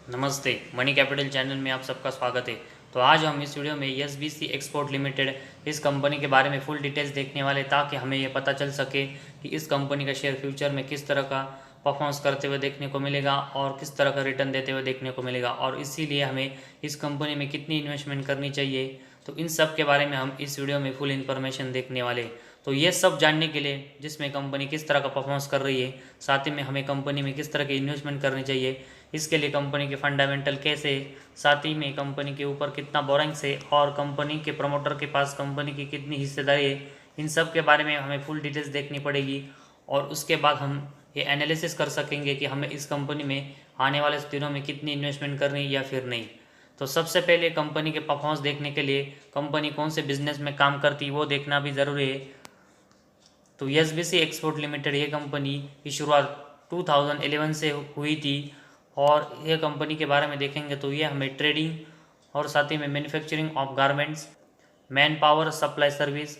नमस्ते, money capital channel में आप सबका स्वागत है। तो आज हम इस वीडियो में एसबीसी एक्सपोर्ट लिमिटेड इस कंपनी के बारे में फुल डिटेल्स देखने वाले, ताकि हमें ये पता चल सके कि इस कंपनी का शेयर फ्यूचर में किस तरह का परफॉर्मेंस करते हुए देखने को मिलेगा और किस तरह का रिटर्न देते हुए देखने को मिलेगा, और इसीलिए हमें इस कंपनी में कितनी इन्वेस्टमेंट करनी चाहिए। तो इन सब के बारे में हम इस वीडियो में फुल इन्फॉर्मेशन देखने वाले। तो ये सब जानने के लिए, जिसमें कंपनी किस तरह का परफॉर्मेंस कर रही है, साथ ही में हमें कंपनी में किस तरह की इन्वेस्टमेंट करनी चाहिए, इसके लिए कंपनी के फंडामेंटल कैसे, साथ ही में कंपनी के ऊपर कितना बोरिंग्स है और कंपनी के प्रमोटर के पास कंपनी की कितनी हिस्सेदारी है, इन सब के बारे में हमें फुल डिटेल्स देखनी पड़ेगी। और उसके बाद हम ये एनालिसिस कर सकेंगे कि हमें इस कंपनी में आने वाले दिनों में कितनी इन्वेस्टमेंट करनी है या फिर नहीं। तो सबसे पहले कंपनी के परफॉर्मेंस देखने के लिए कंपनी कौन से बिजनेस में काम करती है वो देखना भी ज़रूरी है। तो एसबीसी एक्सपोर्ट लिमिटेड ये कंपनी की शुरुआत 2011 से हुई थी, और ये कंपनी के बारे में देखेंगे तो ये हमें ट्रेडिंग और साथ ही में manufacturing of garments, man power supply service,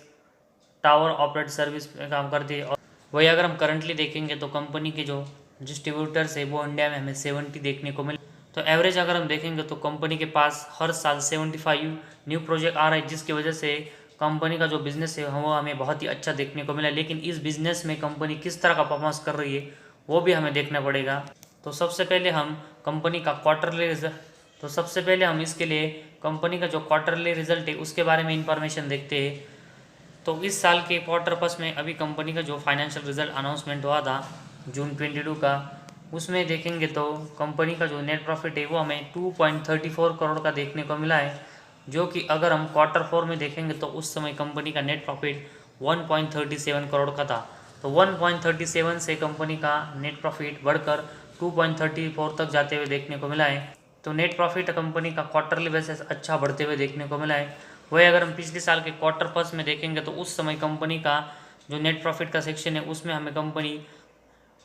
tower operate service में काम करती है। और वही अगर हम करंटली देखेंगे तो कंपनी के जो डिस्ट्रीब्यूटर्स है वो इंडिया में हमें 70 देखने को मिले। तो एवरेज अगर हम देखेंगे तो कंपनी के पास हर साल 75 न्यू प्रोजेक्ट आ रहा है, जिसकी वजह से कंपनी का जो बिज़नेस है वो हमें बहुत ही अच्छा देखने को मिला। लेकिन इस बिज़नेस में कंपनी किस तरह का परफॉर्मेंस कर रही है वो भी हमें देखना पड़ेगा। तो सबसे पहले हम कंपनी का क्वार्टरली रिजल्ट तो सबसे पहले हम इसके लिए कंपनी का जो क्वार्टरली रिजल्ट है उसके बारे में इंफॉर्मेशन देखते हैं। तो इस साल के क्वार्टर फर्स्ट में अभी कंपनी का जो फाइनेंशियल रिजल्ट अनाउंसमेंट हुआ था जून 22 का, उसमें देखेंगे तो कंपनी का जो नेट प्रॉफिट है वो हमें 2.34 करोड़ का देखने को मिला है, जो कि अगर हम क्वार्टर 4 में देखेंगे तो उस समय कंपनी का नेट प्रॉफिट 1.37 करोड़ का था। तो 1.37 से कंपनी का नेट प्रॉफिट बढ़कर 2.34 तक जाते हुए देखने को मिला है। तो नेट प्रॉफिट कंपनी का क्वार्टरली बेसिस अच्छा बढ़ते हुए देखने को मिला है। वही अगर हम पिछले साल के क्वार्टर फर्स्ट में देखेंगे तो उस समय कंपनी का जो नेट प्रॉफिट का सेक्शन है उसमें हमें कंपनी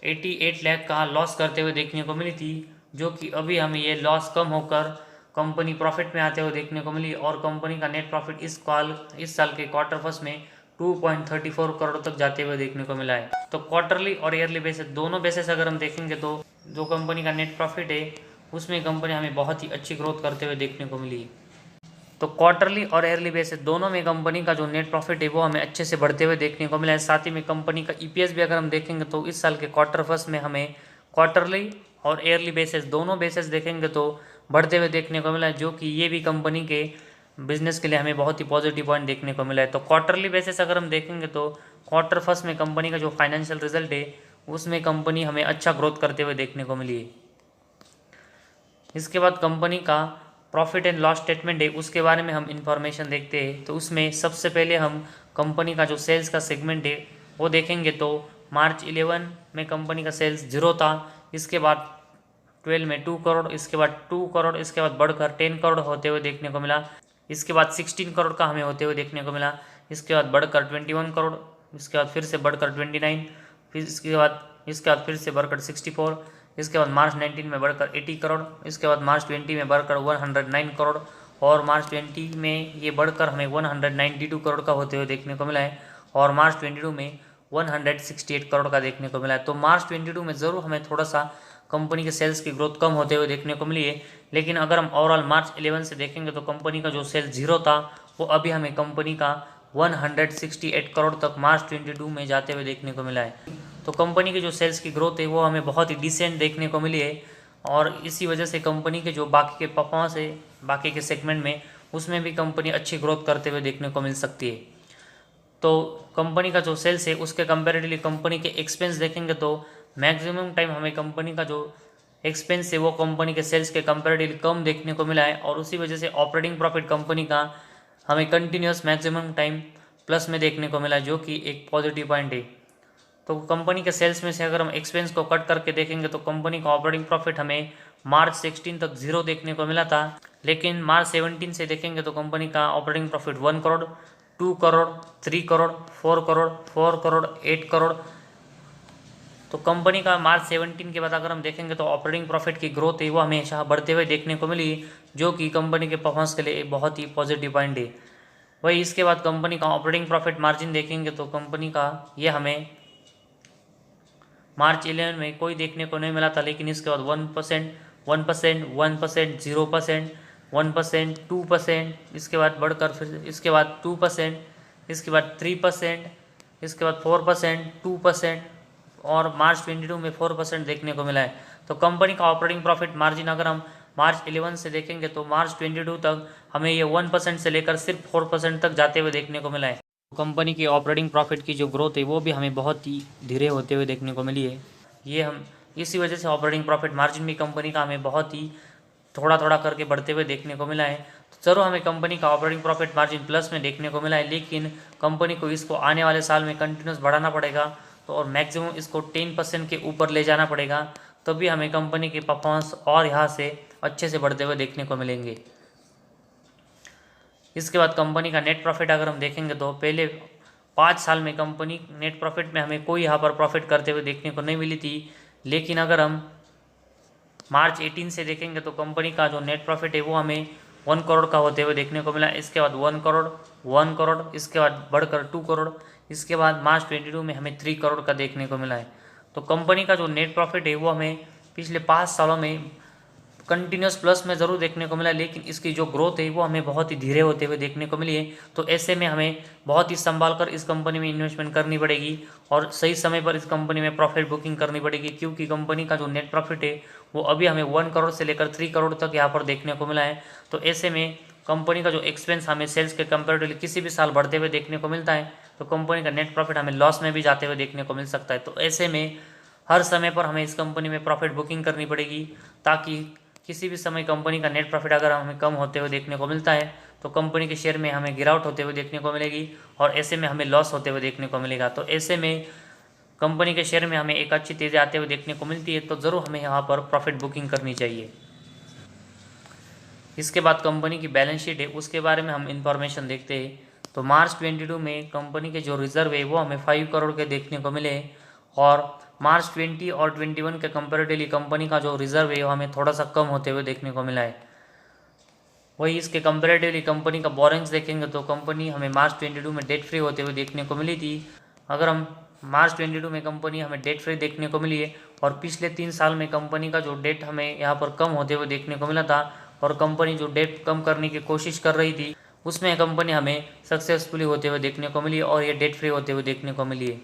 88 लाख का लॉस करते हुए देखने को मिली थी, जो कि अभी हमें ये लॉस कम होकर कंपनी प्रॉफिट में आते हुए देखने को मिली। और कंपनी का नेट प्रॉफिट इस साल के क्वार्टर फर्स्ट में 2.34 करोड़ तक जाते हुए देखने को मिला है। तो क्वार्टरली और ईयरली बेसिस दोनों बेसिस अगर हम देखेंगे तो जो कंपनी का नेट प्रॉफिट है उसमें कंपनी हमें बहुत ही अच्छी ग्रोथ करते हुए देखने को मिली। तो क्वार्टरली और ईयरली बेसिस दोनों में कंपनी का जो नेट प्रॉफिट है वो हमें अच्छे से बढ़ते हुए देखने को मिला है। साथ ही में कंपनी का ईपीएस भी अगर हम देखेंगे तो इस साल के क्वार्टर फर्स्ट में हमें क्वार्टरली और ईयरली बेसिस दोनों बेसिस देखेंगे तो बढ़ते हुए देखने को मिला है, जो कि ये भी कंपनी के बिजनेस के लिए हमें बहुत ही पॉजिटिव पॉइंट देखने को मिला है। तो क्वार्टरली बेसिस अगर हम देखेंगे तो क्वार्टर फर्स्ट में कंपनी का जो फाइनेंशियल रिजल्ट है उसमें कंपनी हमें अच्छा ग्रोथ करते हुए देखने को मिली है। इसके बाद कंपनी का प्रॉफिट एंड लॉस स्टेटमेंट है उसके बारे में हम इंफॉर्मेशन देखते हैं। तो उसमें सबसे पहले हम कंपनी का जो सेल्स का सेगमेंट है वो देखेंगे तो मार्च 11 में कंपनी का सेल्स 0 था, इसके बाद 12 में 2 करोड़, इसके बाद 2 करोड़, इसके बाद बढ़कर 10 करोड़ होते हुए देखने को मिला, इसके बाद 16 करोड़ का हमें होते हुए देखने को मिला, इसके बाद बढ़कर 21 करोड़, इसके बाद फिर से बढ़कर 29, फिर इसके बाद फिर से बढ़कर 64, इसके बाद मार्च 19 में बढ़कर 80 करोड़, इसके बाद मार्च 20 में बढ़कर 109 करोड़, और मार्च 20 में ये बढ़कर हमें 192 करोड़ का होते हुए देखने को मिला है, और मार्च 22 में 168 करोड़ का देखने को मिला है। तो मार्च 22 में ज़रूर हमें थोड़ा सा कंपनी के सेल्स की ग्रोथ कम होते हुए देखने को मिली है, लेकिन अगर हम ओवरऑल मार्च 11 से देखेंगे तो कंपनी का जो सेल्स 0 था वो अभी हमें कंपनी का 168 करोड़ तक मार्च 22 में जाते हुए देखने को मिला है। तो कंपनी की जो सेल्स की ग्रोथ है वो हमें बहुत ही डिसेंट देखने को मिली है, और इसी वजह से कंपनी के जो बाकी के परफॉर्मेंस है बाकी के सेगमेंट में उसमें भी कंपनी अच्छी ग्रोथ करते हुए देखने को मिल सकती है। तो कंपनी का जो सेल्स है उसके कंपेरेटिवली कंपनी के एक्सपेंस देखेंगे तो मैक्सिमम टाइम हमें कंपनी का जो एक्सपेंस है वो कंपनी के सेल्स के कंपेरेटिवली कम देखने को मिला है, और उसी वजह से ऑपरेटिंग प्रॉफिट कंपनी का हमें कंटिन्यूस मैक्सिमम टाइम प्लस में देखने को मिला, जो कि एक पॉजिटिव पॉइंट है। तो कंपनी के सेल्स में से अगर हम एक्सपेंस को कट करके देखेंगे तो कंपनी का ऑपरेटिंग प्रॉफिट हमें मार्च 16 तक 0 देखने को मिला था, लेकिन मार्च 17 से देखेंगे तो कंपनी का ऑपरेटिंग प्रॉफिट 1 करोड़, 2 करोड़, 3 करोड़, 4 करोड़, 4 करोड़, 8 करोड़। तो कंपनी का मार्च 17 के बाद अगर हम देखेंगे तो ऑपरेटिंग प्रॉफिट की ग्रोथ है वो हमेशा बढ़ते हुए देखने को मिली, जो कि कंपनी के परफॉर्मेंस के लिए एक बहुत ही पॉजिटिव पॉइंट है। वही इसके बाद कंपनी का ऑपरेटिंग प्रॉफिट मार्जिन देखेंगे तो कंपनी का ये हमें मार्च 11 में कोई देखने को नहीं मिला था, लेकिन इसके बाद 1% 1%, 1%, 0%, 1%, 2%, इसके बाद बढ़कर फिर इसके बाद 2%, इसके बाद 3%, इसके बाद 4%, 2%, और मार्च 22 में 4% देखने को मिला है। तो कंपनी का ऑपरेटिंग प्रॉफिट मार्जिन अगर हम मार्च 11 से देखेंगे तो मार्च 22 तक हमें ये 1% से लेकर सिर्फ 4% तक जाते हुए देखने को मिला है। कंपनी की ऑपरेटिंग प्रॉफिट की जो ग्रोथ है वो भी हमें बहुत ही धीरे होते हुए देखने को मिली है। ये हम इसी वजह से ऑपरेटिंग प्रॉफिट मार्जिन भी कंपनी का हमें बहुत ही थोड़ा थोड़ा करके बढ़ते हुए देखने को मिला है। तो चलो हमें कंपनी का ऑपरेटिंग प्रॉफिट मार्जिन प्लस में देखने को मिला है, लेकिन कंपनी को इसको आने वाले साल में कंटिन्यूस बढ़ाना पड़ेगा, तो और मैक्सिमम इसको 10% के ऊपर ले जाना पड़ेगा, तभी हमें कंपनी के परफॉर्मेंस और यहाँ से अच्छे से बढ़ते हुए देखने को मिलेंगे। इसके बाद कंपनी का नेट प्रॉफिट अगर हम देखेंगे तो पहले 5 साल में कंपनी नेट प्रॉफिट में हमें कोई यहाँ पर प्रॉफिट करते हुए देखने को नहीं मिली थी, लेकिन अगर हम मार्च 18 से देखेंगे तो कंपनी का जो नेट प्रॉफिट है वो हमें 1 करोड़ का होते हुए देखने को मिला। इसके बाद 1 करोड़, 1 करोड़, इसके बाद बढ़कर 2 करोड़, इसके बाद मार्च 22 में हमें 3 करोड़ का देखने को मिला है। तो कंपनी का जो नेट प्रॉफिट है वो हमें पिछले 5 सालों में कंटिन्यूस प्लस में ज़रूर देखने को मिला, लेकिन इसकी जो ग्रोथ है वो हमें बहुत ही धीरे होते हुए देखने को मिली है। तो ऐसे में हमें बहुत ही संभाल कर इस कंपनी में इन्वेस्टमेंट करनी पड़ेगी और सही समय पर इस कंपनी में प्रॉफिट बुकिंग करनी पड़ेगी, क्योंकि कंपनी का जो नेट प्रॉफिट है वो अभी हमें 1 करोड़ से लेकर 3 करोड़ तक यहाँ पर देखने को मिला है। तो ऐसे में कंपनी का जो एक्सपेंस हमें सेल्स के कंपेरेटिवली किसी भी साल बढ़ते हुए देखने को मिलता है, तो कंपनी का नेट प्रॉफिट हमें लॉस में भी जाते हुए देखने को मिल सकता है। तो ऐसे में हर समय पर हमें इस कंपनी में प्रॉफिट बुकिंग करनी पड़ेगी, ताकि किसी भी समय कंपनी का नेट प्रॉफिट अगर हमें कम होते हुए देखने को मिलता है तो कंपनी के शेयर में हमें गिरावट होते हुए देखने को मिलेगी और ऐसे में हमें लॉस होते हुए देखने को मिलेगा। तो ऐसे में कंपनी के शेयर में हमें एक अच्छी तेज़ी आते हुए देखने को मिलती है, तो ज़रूर हमें यहाँ पर प्रॉफिट बुकिंग करनी चाहिए। इसके बाद कंपनी की बैलेंस शीट है, उसके बारे में हम इंफॉर्मेशन देखते हैं। तो मार्च 22 में कंपनी के जो रिजर्व है वो हमें 5 करोड़ के देखने को मिले, और मार्च 20 और 21 के कंपेरेटिवली कंपनी का जो रिजर्व है वो हमें थोड़ा सा कम होते हुए देखने को मिला है। वही इसके कंपेरेटिवली कंपनी का बोरिंग्स देखेंगे तो कंपनी हमें मार्च 22 में डेट फ्री होते हुए देखने को मिली थी। अगर हम मार्च 22 में कंपनी हमें डेट फ्री देखने को मिली है, और पिछले 3 साल में कंपनी का जो डेट हमें यहाँ पर कम होते हुए देखने को मिला था, और कंपनी जो डेट कम करने की कोशिश कर रही थी उसमें कंपनी हमें सक्सेसफुली होते हुए देखने को मिली और ये डेट फ्री होते हुए देखने को मिली है।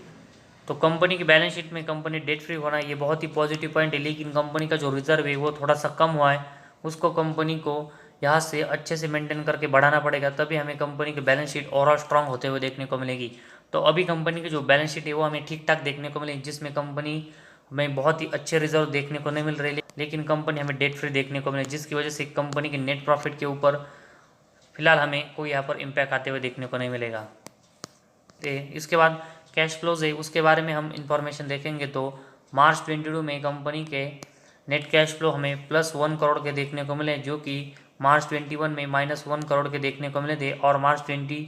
तो कंपनी की बैलेंस शीट में कंपनी डेट फ्री होना ये बहुत ही पॉजिटिव पॉइंट है, लेकिन कंपनी का जो रिजर्व है वो थोड़ा सा कम हुआ है, उसको कंपनी को यहाँ से अच्छे से मेंटेन करके बढ़ाना पड़ेगा, तभी हमें कंपनी की बैलेंस शीट और स्ट्रांग होते हुए देखने को मिलेगी। तो अभी कंपनी की जो बैलेंस शीट है वो हमें ठीक ठाक देखने को मिलेगी, जिसमें कंपनी हमें बहुत ही अच्छे रिजर्व देखने को नहीं मिल रहे, लेकिन कंपनी हमें डेट फ्री देखने को मिले, जिसकी वजह से कंपनी के नेट प्रॉफिट के ऊपर फिलहाल हमें कोई यहाँ पर इम्पैक्ट आते हुए देखने को नहीं मिलेगा। इसके बाद कैश फ्लोज है, उसके बारे में हम इंफॉर्मेशन देखेंगे तो मार्च 22 में कंपनी के नेट कैश फ्लो हमें +1 करोड़ के देखने को मिले, जो कि मार्च 21 में -1 करोड़ के देखने को मिले थे, और मार्च 20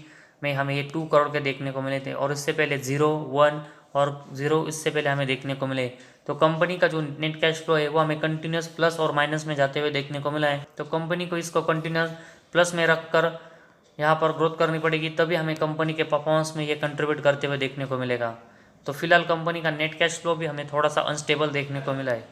में हमें ये 2 करोड़ के देखने को मिले थे, और इससे पहले 0, 1 और 0 इससे पहले हमें देखने को मिले। तो कंपनी का जो नेट कैश फ्लो है वो हमें कंटिन्यूस प्लस और माइनस में जाते हुए देखने को मिला है। तो कंपनी को इसको कंटिन्यूस प्लस में रखकर यहाँ पर ग्रोथ करनी पड़ेगी, तभी हमें कंपनी के परफॉर्मेंस में ये कंट्रीब्यूट करते हुए देखने को मिलेगा। तो फिलहाल कंपनी का नेट कैश फ्लो भी हमें थोड़ा सा अनस्टेबल देखने को मिला है।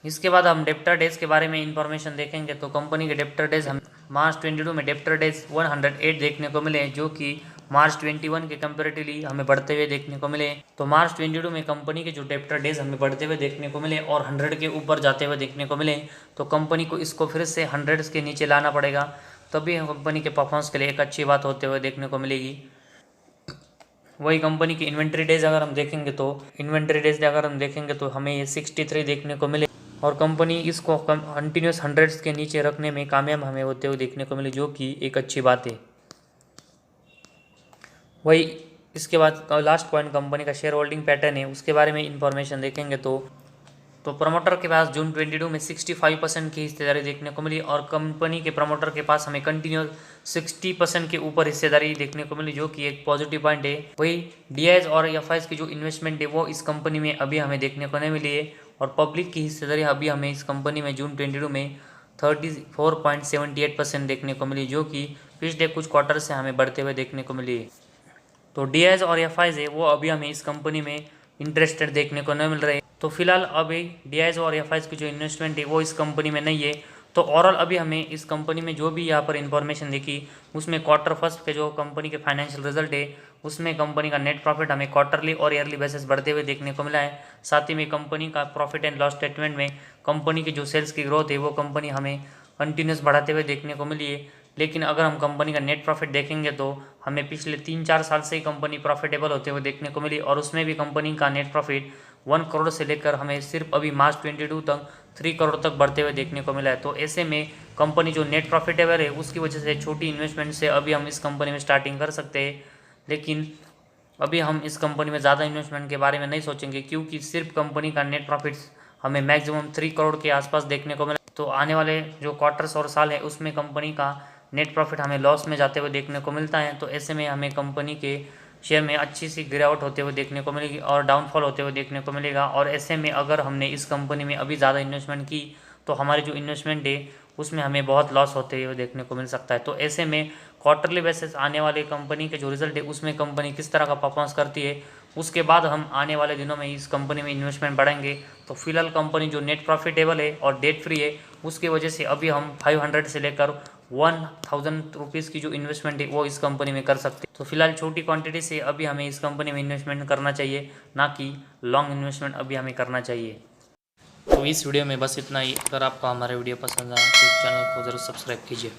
इसके बाद हम डेप्टर डेज के बारे में इंफॉर्मेशन देखेंगे तो कंपनी के डेप्टर डेज हम मार्च 22 में डेप्टर डेज 108 देखने को मिले, जो कि मार्च 21 के कंपेरेटिवली हमें बढ़ते हुए देखने को मिले। तो मार्च 22 में कंपनी के जो डेप्टर डेज हमें बढ़ते हुए देखने को मिले और 100 के ऊपर जाते हुए देखने को मिले, तो कंपनी को इसको फिर से 100 के नीचे लाना पड़ेगा, तभी कंपनी के परफॉर्मेंस के लिए एक अच्छी बात होते हुए देखने को मिलेगी। वही कंपनी की इन्वेंट्री डेज अगर हम देखेंगे तो हमें ये 63 देखने को मिले, और कंपनी इसको कंटिन्यूस 100 के नीचे रखने में कामयाब हमें होते हुए देखने को मिले, जो कि एक अच्छी बात है। वही इसके बाद लास्ट पॉइंट कंपनी का शेयर होल्डिंग पैटर्न है, उसके बारे में इंफॉर्मेशन देखेंगे तो प्रमोटर के पास जून 22 में 65% की हिस्सेदारी देखने को मिली, और कंपनी के प्रमोटर के पास हमें कंटिन्यूस 60% के ऊपर हिस्सेदारी देखने को मिली, जो कि एक पॉजिटिव पॉइंट है। वही डीआईज और एफआईज की जो इन्वेस्टमेंट है वो इस कंपनी में अभी हमें देखने को नहीं मिली है, और पब्लिक की हिस्सेदारी अभी हमें इस कंपनी में जून 22 में 34.78% देखने को मिली, जो कि पिछले कुछ क्वार्टर से हमें बढ़ते हुए देखने को मिली है। तो डीआईज और एफआईज है वो अभी हमें इस कंपनी में इंटरेस्टेड देखने को नहीं मिल रहे। तो फिलहाल अभी DIs और FIs की जो इन्वेस्टमेंट है वो इस कंपनी में नहीं है। तो ओवरऑल अभी हमें इस कंपनी में जो भी यहाँ पर इन्फॉर्मेशन देखी उसमें क्वार्टर फर्स्ट के जो कंपनी के फाइनेंशियल रिजल्ट है उसमें कंपनी का नेट प्रॉफिट हमें क्वार्टरली और ईयरली बेसिस बढ़ते हुए देखने को मिला है। साथ ही में कंपनी का प्रॉफिट एंड लॉस स्टेटमेंट में कंपनी की जो सेल्स की ग्रोथ है वो कंपनी हमें कंटिन्यूस बढ़ाते हुए देखने को मिली है। लेकिन अगर हम कंपनी का नेट प्रॉफिट देखेंगे तो हमें पिछले 3-4 साल से ही कंपनी प्रॉफिटेबल होते हुए देखने को मिली और उसमें भी कंपनी का नेट प्रॉफिट 1 करोड़ से लेकर हमें सिर्फ अभी मार्च 22 तक 3 करोड़ तक बढ़ते हुए देखने को मिला है। तो ऐसे में कंपनी जो नेट प्रॉफिटेबल है उसकी वजह से छोटी इन्वेस्टमेंट से अभी हम इस कंपनी में स्टार्टिंग कर सकते हैं। लेकिन अभी हम इस कंपनी में ज़्यादा इन्वेस्टमेंट के बारे में नहीं सोचेंगे क्योंकि सिर्फ कंपनी का नेट प्रॉफिट हमें मैक्सिमम 3 करोड़ के आसपास देखने को मिला। तो आने वाले जो क्वार्टर्स और साल है उसमें कंपनी का नेट प्रॉफिट हमें लॉस में जाते हुए देखने को मिलता है। तो ऐसे में हमें कंपनी के शेयर में अच्छी सी गिरावट होते हुए देखने को मिलेगी और डाउनफॉल होते हुए देखने को मिलेगा। और ऐसे में अगर हमने इस कंपनी में अभी ज़्यादा इन्वेस्टमेंट की तो हमारी जो इन्वेस्टमेंट है उसमें हमें बहुत लॉस होते हुए देखने को मिल सकता है। तो ऐसे में क्वार्टरली बेसिस आने वाले कंपनी के जो रिजल्ट है उसमें कंपनी किस तरह का परफॉर्मेंस करती है उसके बाद हम आने वाले दिनों में इस कंपनी में इन्वेस्टमेंट बढ़ाएंगे। तो फिलहाल कंपनी जो नेट प्रॉफिटेबल है और डेट फ्री है उसकी वजह से अभी हम 500 से लेकर 1000 रुपीज़ की जो इन्वेस्टमेंट है वो इस कंपनी में कर सकते हैं। तो फिलहाल छोटी क्वांटिटी से अभी हमें इस कंपनी में इन्वेस्टमेंट करना चाहिए, ना कि लॉन्ग इन्वेस्टमेंट अभी हमें करना चाहिए। तो इस वीडियो में बस इतना ही। अगर आपको हमारा वीडियो पसंद आया तो चैनल को ज़रूर सब्सक्राइब कीजिए।